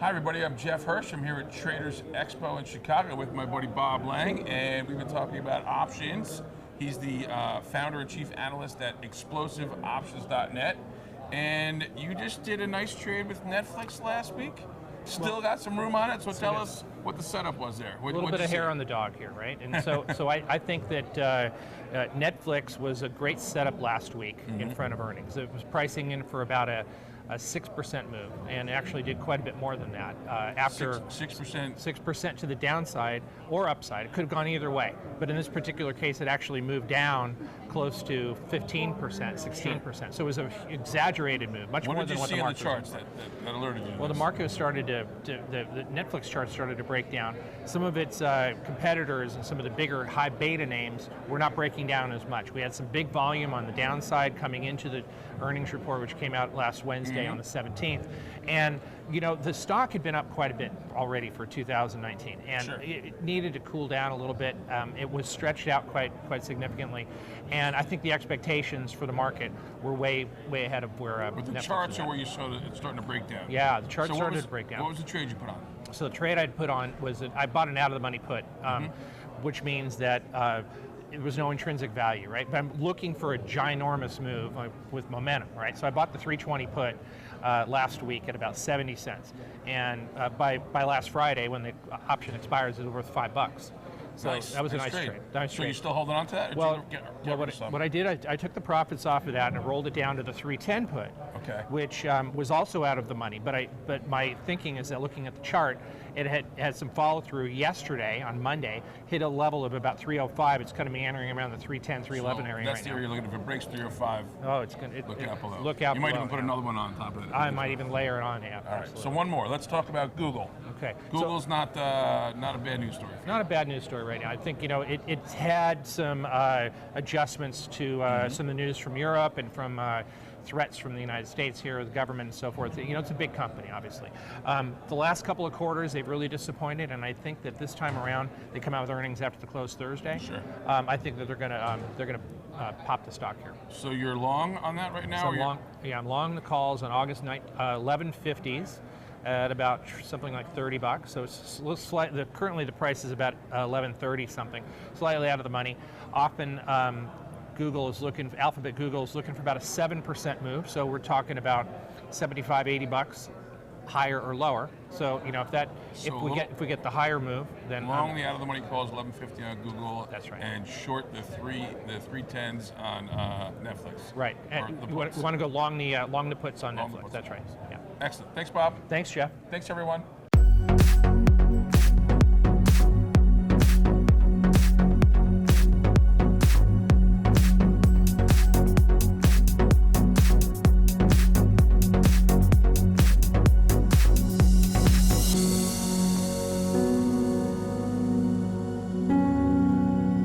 Hi everybody, I'm Jeff Hirsch. I'm here at Traders Expo in Chicago with my buddy Bob Lang, and we've been talking about options. He's the founder and chief analyst at explosiveoptions.net. And you just did a nice trade with Netflix last week. Still got some room on it, so tell us what the setup was there. A little bit of hair on the dog here, right? And so I think that Netflix was a great setup last week in front of earnings. It was pricing in for about a 6% move, and actually did quite a bit more than that. After 6% to the downside or upside. It could have gone either way, but in this particular case, it actually moved down close to 15%, 16%. Sure. So it was an exaggerated move, much more than what the market. What did you see in the charts that alerted you? Well, the market started the Netflix chart started to break down. Some of its competitors and some of the bigger high beta names were not breaking down as much. We had some big volume on the downside coming into the earnings report, which came out last Wednesday on the 17th. And you know, the stock had been up quite a bit already for 2019, and sure, it needed to cool down a little bit. It was stretched out quite significantly, and I think the expectations for the market were way ahead of where But the Netflix charts are where you saw that it's starting to break down. Yeah, the charts started to break down. What was the trade you put on? So the trade I'd put on was that I bought an out-of-the-money put, which means that it was no intrinsic value, right? But I'm looking for a ginormous move with momentum, right? So I bought the 320 put last week at about 70 cents. And by last Friday, when the option expires, it was worth $5. So nice. That was a nice trade. So you're still holding on to that? Well, what I did, I took the profits off of that and rolled it down to the 310 put, which was also out of the money. But my thinking is that looking at the chart, it had some follow through yesterday on Monday, hit a level of about 305. It's kind of meandering around the 310, 311 area right now. That's the area you're looking at. If it breaks 305, it's going to look out below. Look out you below. might even put another one on top of it. I might even layer it on. Yeah. All right. So one more. Let's talk about Google. Okay. Google's not a bad news story. Not a bad news story right now. I think it's had some adjustments to some of the news from Europe and from threats from the United States here, the government and so forth. It's a big company, obviously. The last couple of quarters, they've really disappointed, and I think that this time around, they come out with earnings after the close Thursday. Sure. I think that they're going to pop the stock here. So you're long on that right now? So I'm long the calls on August 1150s. At about something like $30, so it's slightly. Currently, the price is about 1130 something, slightly out of the money. Often, Alphabet Google is looking for about a 7% move. So we're talking about $75, $80 higher or lower. So if we get the higher move, then long the out of the money calls 1150 on Google. That's right. And short the 310s on Netflix. Right. And we want to go long the puts on Netflix. That's right. Yeah. Excellent. Thanks, Bob. Thanks, Jeff. Thanks, everyone.